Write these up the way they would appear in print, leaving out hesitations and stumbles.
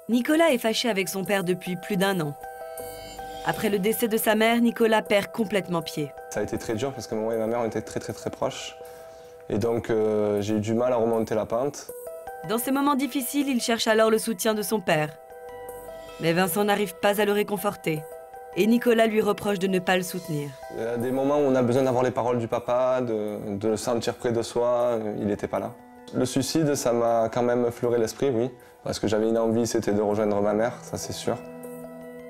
Nicolas est fâché avec son père depuis plus d'1 an. Après le décès de sa mère, Nicolas perd complètement pied. Ça a été très dur parce que moi et ma mère on était très proches. Et donc j'ai eu du mal à remonter la pente. Dans ces moments difficiles, il cherche alors le soutien de son père. Mais Vincent n'arrive pas à le réconforter. Et Nicolas lui reproche de ne pas le soutenir. Il y a des moments où on a besoin d'avoir les paroles du papa, de le sentir près de soi, il n'était pas là. Le suicide, ça m'a quand même effleuré l'esprit, oui. Parce que j'avais une envie, c'était de rejoindre ma mère, ça c'est sûr.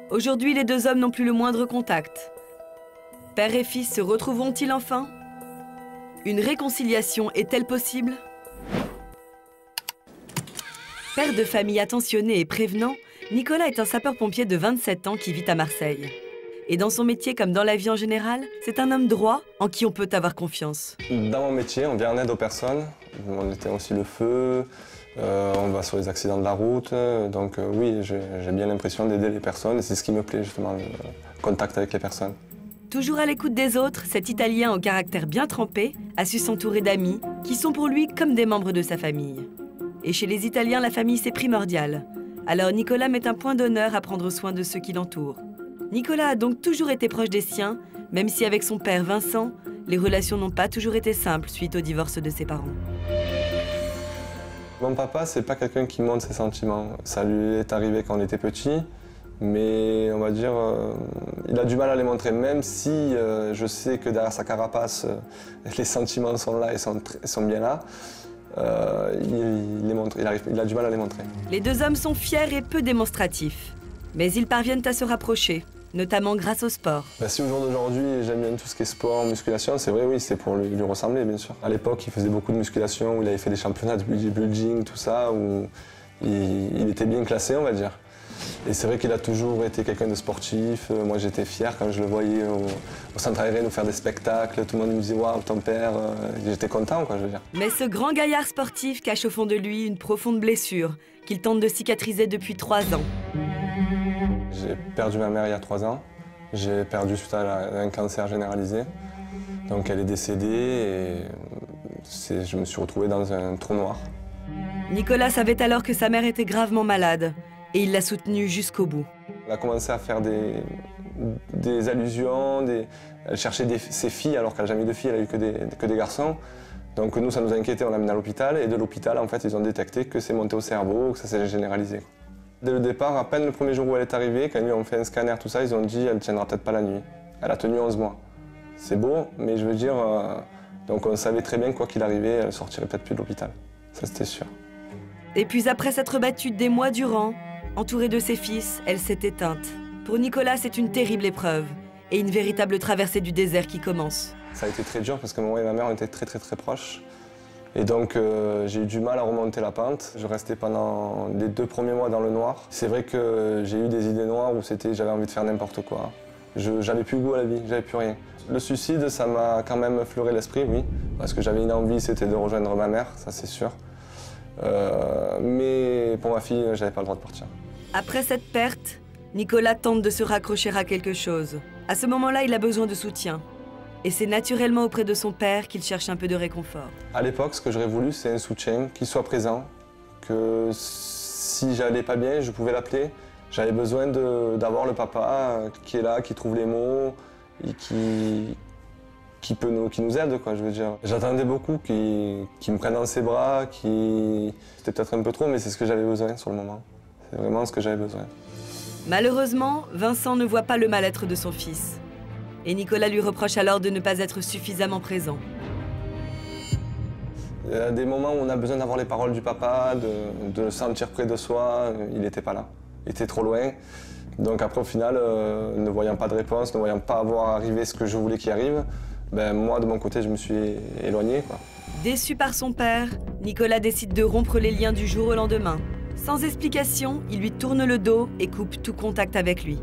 Aujourd'hui, les deux hommes n'ont plus le moindre contact. Père et fils se retrouveront-ils enfin? Une réconciliation est-elle possible? Père de famille attentionné et prévenant, Nicolas est un sapeur-pompier de 27 ans qui vit à Marseille. Et dans son métier, comme dans la vie en général, c'est un homme droit en qui on peut avoir confiance. Dans mon métier, on vient en aide aux personnes. On éteint aussi le feu, on va sur les accidents de la route. Donc oui, j'ai bien l'impression d'aider les personnes et c'est ce qui me plaît justement, le contact avec les personnes. Toujours à l'écoute des autres, cet Italien au caractère bien trempé a su s'entourer d'amis qui sont pour lui comme des membres de sa famille. Et chez les Italiens, la famille c'est primordial. Alors Nicolas met un point d'honneur à prendre soin de ceux qui l'entourent. Nicolas a donc toujours été proche des siens, même si avec son père Vincent, les relations n'ont pas toujours été simples suite au divorce de ses parents. Mon papa, c'est pas quelqu'un qui montre ses sentiments. Ça lui est arrivé quand on était petit, mais on va dire, il a du mal à les montrer, même si je sais que derrière sa carapace, les sentiments sont là et sont bien là. Il a du mal à les montrer. Les deux hommes sont fiers et peu démonstratifs, mais ils parviennent à se rapprocher, notamment grâce au sport. Si au jour d'aujourd'hui j'aime bien tout ce qui est sport, musculation, c'est vrai, oui, c'est pour lui ressembler bien sûr. À l'époque, il faisait beaucoup de musculation, où il avait fait des championnats de bodybuilding, tout ça, où il était bien classé, on va dire. Et c'est vrai qu'il a toujours été quelqu'un de sportif. Moi, j'étais fier quand je le voyais au centre aérien nous faire des spectacles. Tout le monde me disait « Waouh, ton père !» J'étais content, quoi, je veux dire. Mais ce grand gaillard sportif cache au fond de lui une profonde blessure qu'il tente de cicatriser depuis 3 ans. J'ai perdu ma mère il y a 3 ans. J'ai perdu suite à un cancer généralisé. Donc elle est décédée et je me suis retrouvé dans un trou noir. Nicolas savait alors que sa mère était gravement malade. Et il l'a soutenue jusqu'au bout. Elle a commencé à faire des allusions, elle cherchait ses filles alors qu'elle n'a jamais eu de filles, elle a eu que des garçons. Donc nous, ça nous a inquiétés, on l'a amené à l'hôpital et de l'hôpital, en fait, ils ont détecté que c'est monté au cerveau, que ça s'est généralisé. Dès le départ, à peine le premier jour où elle est arrivée, quand ils lui ont fait un scanner, tout ça, ils ont dit elle ne tiendra peut-être pas la nuit. Elle a tenu 11 mois. C'est beau, mais je veux dire, donc on savait très bien que quoi qu'il arrivait, elle sortirait peut-être plus de l'hôpital. Ça, c'était sûr. Et puis après s'être battue des mois durant, entourée de ses fils, elle s'est éteinte. Pour Nicolas, c'est une terrible épreuve et une véritable traversée du désert qui commence. Ça a été très dur parce que moi et ma mère on était très proches. Et donc j'ai eu du mal à remonter la pente. Je restais pendant les 2 premiers mois dans le noir. C'est vrai que j'ai eu des idées noires où j'avais envie de faire n'importe quoi. J'avais plus goût à la vie, j'avais plus rien. Le suicide, ça m'a quand même effleuré l'esprit, oui. Parce que j'avais une envie, c'était de rejoindre ma mère, ça c'est sûr. Mais pour ma fille, j'avais pas le droit de partir. Après cette perte, Nicolas tente de se raccrocher à quelque chose. À ce moment-là, il a besoin de soutien. Et c'est naturellement auprès de son père qu'il cherche un peu de réconfort. À l'époque, ce que j'aurais voulu, c'est un soutien qui soit présent, que si j'allais pas bien, je pouvais l'appeler. J'avais besoin d'avoir le papa qui est là, qui trouve les mots, et qui nous aide, quoi, je veux dire. J'attendais beaucoup qu'il me prenne dans ses bras, C'était peut-être un peu trop, mais c'est ce que j'avais besoin sur le moment. C'est vraiment ce que j'avais besoin. Malheureusement, Vincent ne voit pas le mal-être de son fils. Et Nicolas lui reproche alors de ne pas être suffisamment présent. Il y a des moments où on a besoin d'avoir les paroles du papa, de le sentir près de soi, il n'était pas là. Il était trop loin. Donc après, au final, ne voyant pas de réponse, ne voyant pas avoir arrivé ce que je voulais qu'il arrive, moi, de mon côté, je me suis éloigné, quoi. Déçu par son père, Nicolas décide de rompre les liens du jour au lendemain. Sans explication, il lui tourne le dos et coupe tout contact avec lui.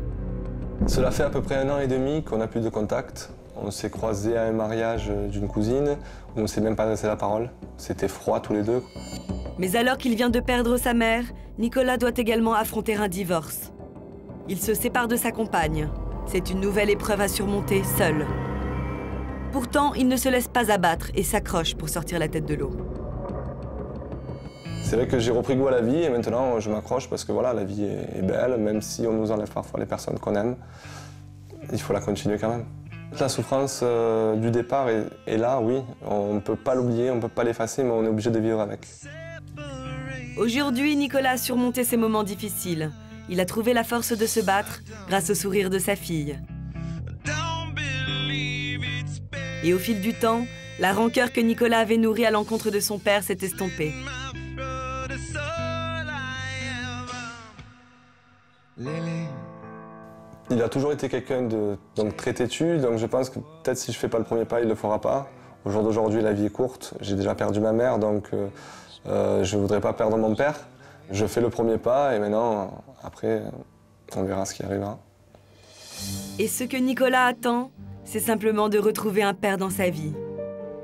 Cela fait à peu près 1 an et demi qu'on n'a plus de contact. On s'est croisés à un mariage d'une cousine, où on ne s'est même pas adressé la parole. C'était froid tous les deux. Mais alors qu'il vient de perdre sa mère, Nicolas doit également affronter un divorce. Il se sépare de sa compagne. C'est une nouvelle épreuve à surmonter seul. Pourtant, il ne se laisse pas abattre et s'accroche pour sortir la tête de l'eau. C'est vrai que j'ai repris goût à la vie et maintenant je m'accroche parce que voilà, la vie est belle, même si on nous enlève parfois les personnes qu'on aime, il faut la continuer quand même. La souffrance du départ est là, oui, on ne peut pas l'oublier, on ne peut pas l'effacer, mais on est obligé de vivre avec. Aujourd'hui, Nicolas a surmonté ces moments difficiles. Il a trouvé la force de se battre grâce au sourire de sa fille. Et au fil du temps, la rancœur que Nicolas avait nourrie à l'encontre de son père s'est estompée. Il a toujours été quelqu'un de très têtu, donc je pense que peut-être si je ne fais pas le premier pas, il ne le fera pas. Au jour d'aujourd'hui, la vie est courte, j'ai déjà perdu ma mère, donc je ne voudrais pas perdre mon père. Je fais le premier pas et maintenant, après, on verra ce qui arrivera. Et ce que Nicolas attend, c'est simplement de retrouver un père dans sa vie.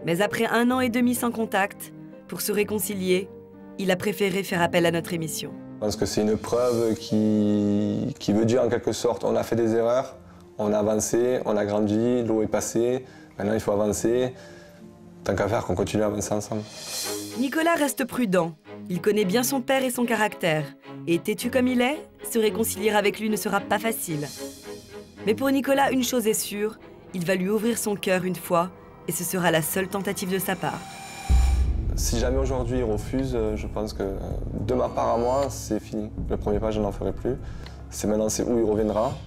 Mais après 1 an et demi sans contact, pour se réconcilier, il a préféré faire appel à notre émission. Je pense que c'est une preuve qui veut dire en quelque sorte on a fait des erreurs, on a avancé, on a grandi, l'eau est passée, maintenant il faut avancer. Tant qu'à faire qu'on continue à avancer ensemble. Nicolas reste prudent. Il connaît bien son père et son caractère. Et têtu comme il est, se réconcilier avec lui ne sera pas facile. Mais pour Nicolas, une chose est sûre, il va lui ouvrir son cœur une fois et ce sera la seule tentative de sa part. Si jamais aujourd'hui il refuse, je pense que de ma part à moi, c'est fini. Le premier pas, je n'en ferai plus. C'est maintenant, c'est où il reviendra,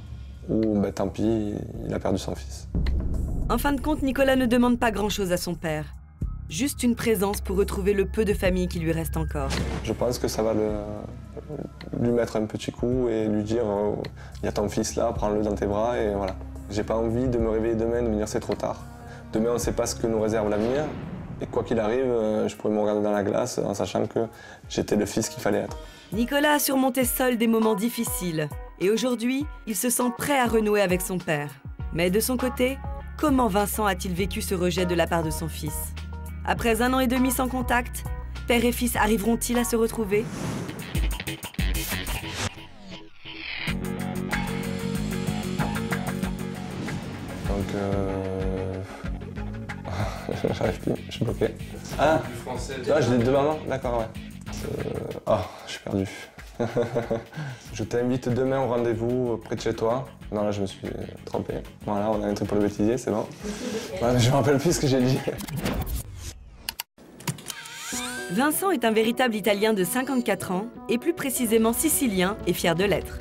ou ben, tant pis, il a perdu son fils. En fin de compte, Nicolas ne demande pas grand-chose à son père. Juste une présence pour retrouver le peu de famille qui lui reste encore. Je pense que ça va lui mettre un petit coup et lui dire il y a ton fils là, prends-le dans tes bras et voilà. J'ai pas envie de me réveiller demain et de me dire c'est trop tard. Demain, on ne sait pas ce que nous réserve l'avenir. Et quoi qu'il arrive, je pourrais me regarder dans la glace en sachant que j'étais le fils qu'il fallait être. Nicolas a surmonté seul des moments difficiles. Et aujourd'hui, il se sent prêt à renouer avec son père. Mais de son côté, comment Vincent a-t-il vécu ce rejet de la part de son fils? Après 1 an et demi sans contact, père et fils arriveront-ils à se retrouver? Donc, j'arrive plus, je suis bloqué. Ah, je l'ai de maman, d'accord, ouais. Je suis perdu. Je t'invite demain au rendez-vous près de chez toi. Non, là, je me suis trompé. Voilà, on a un truc pour le bêtisier, c'est bon. Ouais, mais je me rappelle plus ce que j'ai dit. Vincent est un véritable Italien de 54 ans, et plus précisément sicilien et fier de l'être.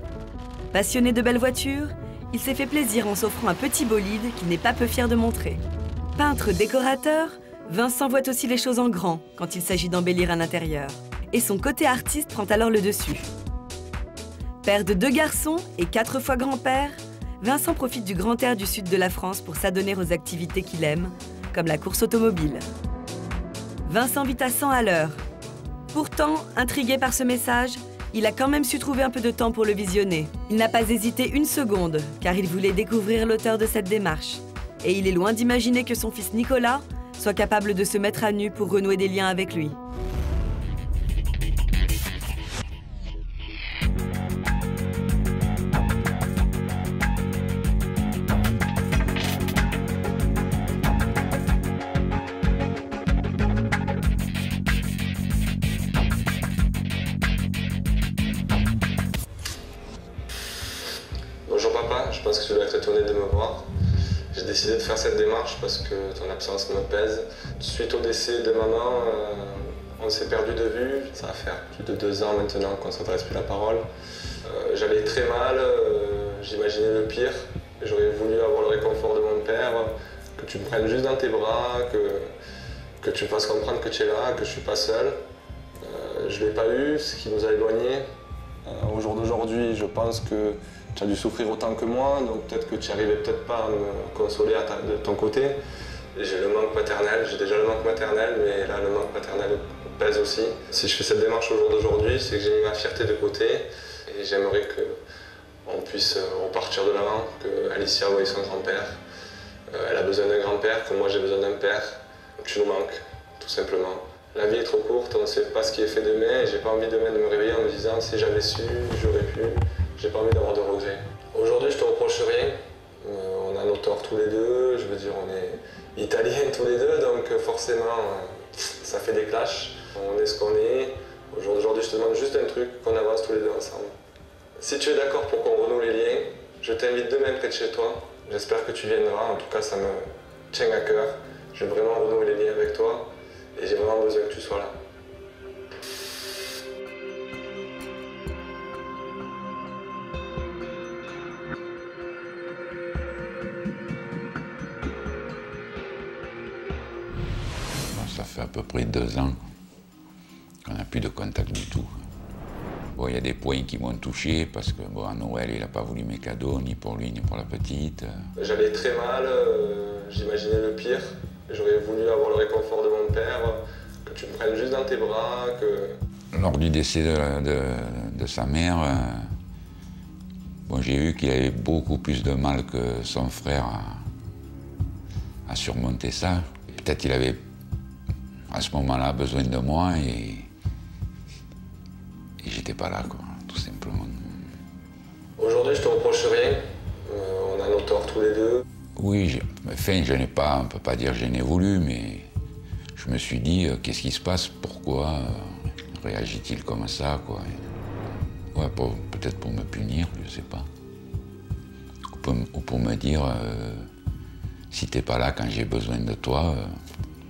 Passionné de belles voitures, il s'est fait plaisir en s'offrant un petit bolide qu'il n'est pas peu fier de montrer. Peintre décorateur, Vincent voit aussi les choses en grand quand il s'agit d'embellir un intérieur. Et son côté artiste prend alors le dessus. Père de 2 garçons et 4 fois grand-père, Vincent profite du grand air du sud de la France pour s'adonner aux activités qu'il aime, comme la course automobile. Vincent vit à 100 à l'heure. Pourtant, intrigué par ce message, il a quand même su trouver un peu de temps pour le visionner. Il n'a pas hésité une seconde, car il voulait découvrir l'auteur de cette démarche. Et il est loin d'imaginer que son fils Nicolas soit capable de se mettre à nu pour renouer des liens avec lui. Bonjour papa, je pense que tu dois être étonné de me voir. J'ai décidé de faire cette démarche parce que ton absence me pèse. Suite au décès de maman, on s'est perdu de vue. Ça va faire plus de 2 ans maintenant qu'on ne s'adresse plus la parole. J'allais très mal, j'imaginais le pire. J'aurais voulu avoir le réconfort de mon père, que tu me prennes juste dans tes bras, que tu me fasses comprendre que tu es là, que je ne suis pas seul. Je ne l'ai pas eu, ce qui nous a éloignés. Au jour d'aujourd'hui, je pense que tu as dû souffrir autant que moi, donc peut-être que tu n'arrivais peut-être pas à me consoler de ton côté. J'ai le manque paternel, j'ai déjà le manque maternel, mais là le manque paternel pèse aussi. Si je fais cette démarche au jour d'aujourd'hui, c'est que j'ai mis ma fierté de côté et j'aimerais qu'on puisse repartir de l'avant, que Alicia voie son grand-père. Elle a besoin d'un grand-père, comme moi j'ai besoin d'un père. Tu nous manques, tout simplement. La vie est trop courte, on ne sait pas ce qui est fait demain et j'ai pas envie demain de me réveiller en me disant si j'avais su, j'aurais pu. J'ai pas envie d'avoir de regrets. Aujourd'hui, je te reproche rien. On a nos torts tous les deux, je veux dire, on est italiens tous les deux, donc forcément, ça fait des clashs. On est ce qu'on est, Au jour d'aujourd'hui, je te demande juste un truc, qu'on avance tous les deux ensemble. Si tu es d'accord pour qu'on renoue les liens, je t'invite demain près de chez toi. J'espère que tu viendras, en tout cas ça me tient à cœur. Je veux vraiment renouer les liens avec toi et j'ai vraiment besoin que tu sois là. Ça fait à peu près 2 ans qu'on n'a plus de contact du tout. Bon, il y a des points qui m'ont touché parce que bon, à Noël, il n'a pas voulu mes cadeaux, ni pour lui, ni pour la petite. J'allais très mal, j'imaginais le pire. J'aurais voulu avoir le réconfort de mon père, que tu me prennes juste dans tes bras, que... Lors du décès de sa mère, bon, j'ai vu qu'il avait beaucoup plus de mal que son frère à surmonter ça. Peut-être qu'il avait à ce moment-là besoin de moi et j'étais pas là, quoi, tout simplement. Aujourd'hui, je te reproche rien. On a nos torts tous les deux. Oui, enfin, je n'ai pas, on ne peut pas dire que je n'ai voulu, mais je me suis dit, qu'est-ce qui se passe, pourquoi réagit-il comme ça, quoi. Ouais, peut-être pour me punir, je ne sais pas. Ou pour me dire, si tu n'es pas là quand j'ai besoin de toi,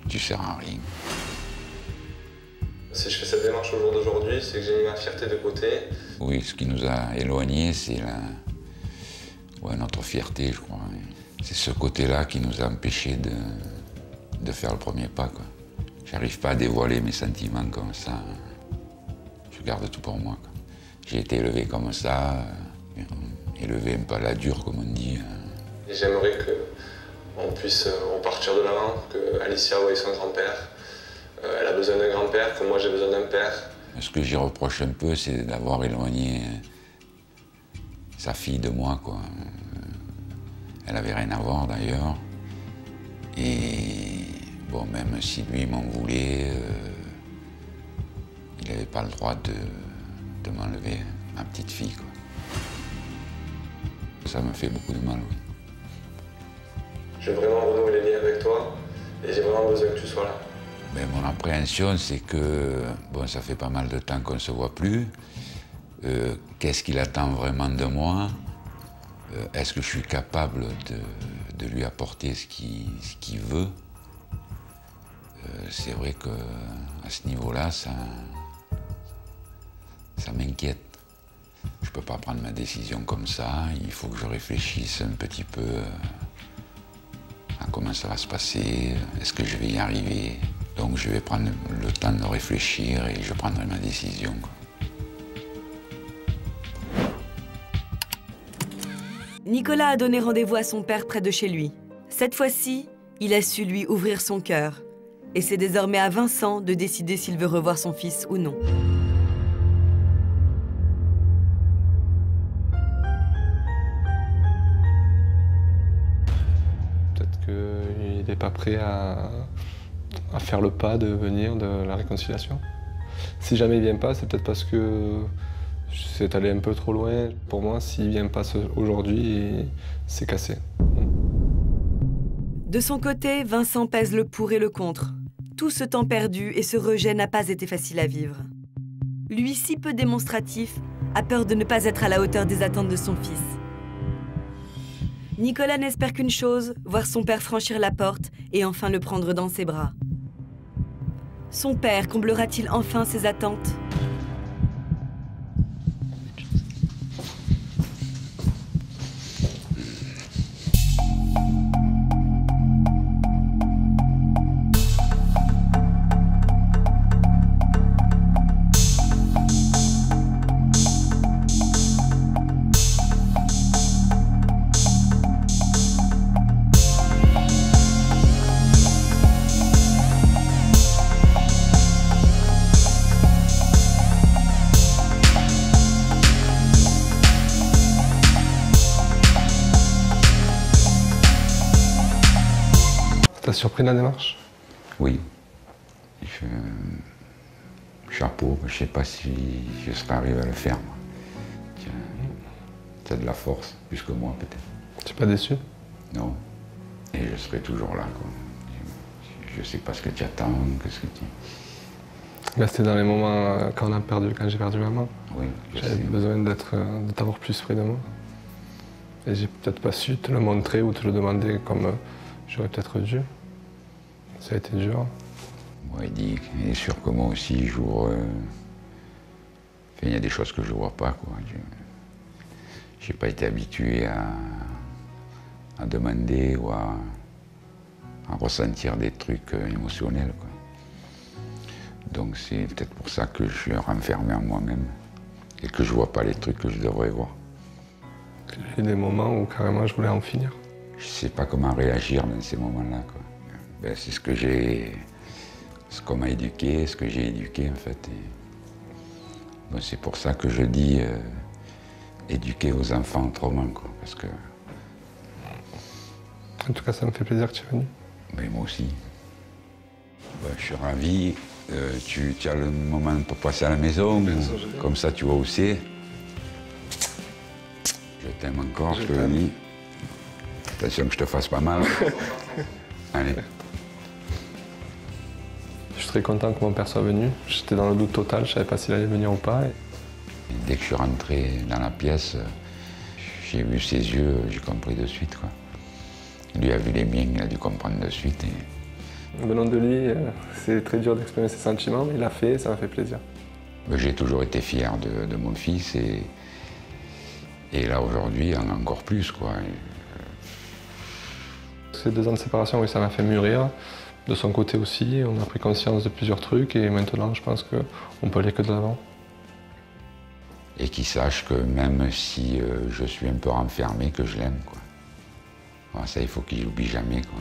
tu ne sers à rien. Si je fais cette démarche au jour d'aujourd'hui, c'est que j'ai mis ma fierté de côté. Oui, ce qui nous a éloignés, c'est notre fierté, je crois. C'est ce côté-là qui nous a empêchés de faire le premier pas, quoi. J'arrive pas à dévoiler mes sentiments comme ça. Je garde tout pour moi, quoi. J'ai été élevé comme ça, élevé un peu à la dure, comme on dit. Et j'aimerais qu'on puisse repartir de l'avant, que Alicia voie son grand-père. Elle a besoin d'un grand-père, comme moi j'ai besoin d'un père. Ce que j'y reproche un peu, c'est d'avoir éloigné sa fille de moi, quoi. Elle avait rien à voir d'ailleurs. Et bon, même si lui m'en voulait, il n'avait pas le droit de m'enlever ma petite fille, quoi. Ça me fait beaucoup de mal, oui. Je veux vraiment renouer les liens avec toi et j'ai vraiment besoin que tu sois là. Mais mon appréhension, c'est que, bon, ça fait pas mal de temps qu'on ne se voit plus. Qu'est-ce qu'il attend vraiment de moi? Est-ce que je suis capable de lui apporter ce qu'il veut? C'est vrai qu'à ce niveau-là, ça m'inquiète. Je ne peux pas prendre ma décision comme ça. Il faut que je réfléchisse un petit peu à comment ça va se passer. Est-ce que je vais y arriver? Donc je vais prendre le temps de réfléchir et je prendrai ma décision, quoi. Nicolas a donné rendez-vous à son père près de chez lui. Cette fois-ci, il a su lui ouvrir son cœur. Et c'est désormais à Vincent de décider s'il veut revoir son fils ou non. Peut-être qu'il n'est pas prêt à faire le pas de venir de la réconciliation. Si jamais il ne vient pas, c'est peut-être parce que c'est allé un peu trop loin. Pour moi, s'il ne vient pas aujourd'hui, c'est cassé. De son côté, Vincent pèse le pour et le contre. Tout ce temps perdu et ce rejet n'a pas été facile à vivre. Lui, si peu démonstratif, a peur de ne pas être à la hauteur des attentes de son fils. Nicolas n'espère qu'une chose, voir son père franchir la porte et enfin le prendre dans ses bras. Son père comblera-t-il enfin ses attentes ? T'as surpris la démarche? Oui. Chapeau, je ne sais pas si je serais arrivé à le faire, moi. Tu as de la force, plus que moi peut-être. Tu n'es pas déçu? Non. Et je serai toujours là, quoi. Je ne sais pas ce que tu attends, qu'est-ce que tu... Là, c'était dans les moments quand j'ai perdu maman. Oui, J'avais besoin de t'avoir plus près de moi. Et j'ai peut-être pas su te le montrer ou te le demander comme j'aurais peut-être dû. Ça a été dur. Moi, il est sûr que moi aussi, il y a des choses que je ne vois pas, quoi. Je n'ai pas été habitué à demander ou à ressentir des trucs émotionnels, quoi. Donc c'est peut-être pour ça que je suis renfermé en moi-même et que je ne vois pas les trucs que je devrais voir. J'ai eu des moments où carrément je voulais en finir. Je ne sais pas comment réagir dans ces moments-là, quoi. Ben, c'est ce qu'on m'a éduqué, ce que j'ai éduqué en fait. Ben, c'est pour ça que je dis éduquer aux enfants autrement, quoi, parce que... En tout cas, ça me fait plaisir que tu es venu. Mais moi aussi. Ben, je suis ravi. Tu as le moment pour passer à la maison, comme ça tu vois où c'est. Je t'aime encore, je te le dis. Attention que je te fasse pas mal. Allez. Je suis très content que mon père soit venu. J'étais dans le doute total, je savais pas s'il allait venir ou pas. Et dès que je suis rentré dans la pièce, j'ai vu ses yeux, j'ai compris de suite, quoi. Lui a vu les miens, il a dû comprendre de suite. Venant de lui, c'est très dur d'exprimer ses sentiments, mais il l'a fait et ça m'a fait plaisir. J'ai toujours été fier de mon fils et là aujourd'hui encore plus, quoi. Ces 2 ans de séparation, oui, ça m'a fait mûrir. De son côté aussi, on a pris conscience de plusieurs trucs et maintenant je pense qu'on peut aller que de l'avant. Et qu'il sache que même si je suis un peu renfermé, que je l'aime, quoi. Bon, ça, il faut qu'il n'oublie jamais, quoi.